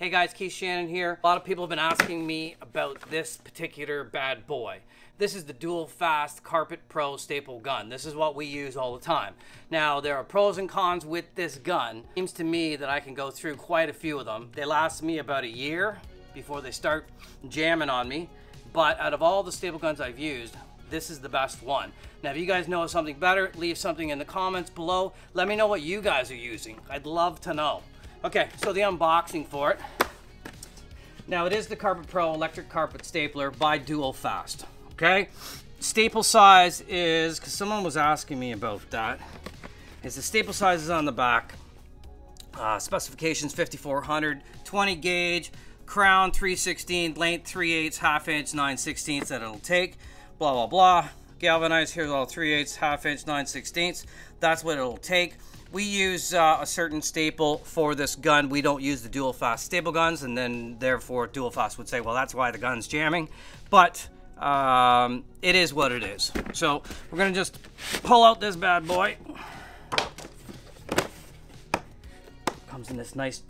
Hey guys, Keith Shannon here. A lot of people have been asking me about this particular bad boy. This is the Dual Fast Carpet Pro staple gun. This is what we use all the time. Now, there are pros and cons with this gun. It seems to me that I can go through quite a few of them. They last me about a year before they start jamming on me. But out of all the staple guns I've used, this is the best one. Now, if you guys know of something better, leave something in the comments below. Let me know what you guys are using. I'd love to know. Okay, so the unboxing for it. Now, it is the Carpet Pro electric carpet stapler by Dual Fast. Okay, staple size is, because someone was asking me about that, is the staple size is on the back. Specifications 5400, 20 gauge, crown 3/16, length 3/8, ½ inch, 9/16 that it'll take, blah blah blah. Galvanized, here's all 3/8, ½ inch, 9/16. That's what it'll take. We use a certain staple for this gun. We don't use the Dual Fast staple guns, and then therefore Dual Fast would say, well, that's why the gun's jamming. But it is what it is. So we're gonna just pull out this bad boy. Comes in this nice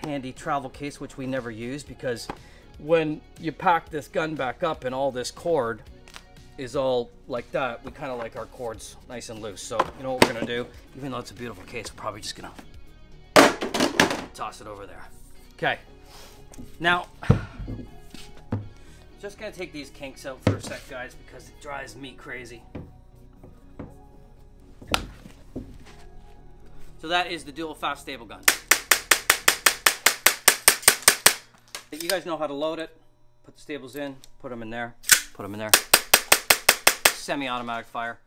handy travel case, which we never use, because when you pack this gun back up and all this cord is all like that, we kind of like our cords nice and loose. So you know what we're gonna do, even though it's a beautiful case, we're probably just gonna toss it over there. Okay, now just gonna take these kinks out for a sec, guys, because it drives me crazy. So that is the Dual Fast staple gun. You guys know how to load it. Put the staples in, put them in there, put them in there. Semi-automatic fire.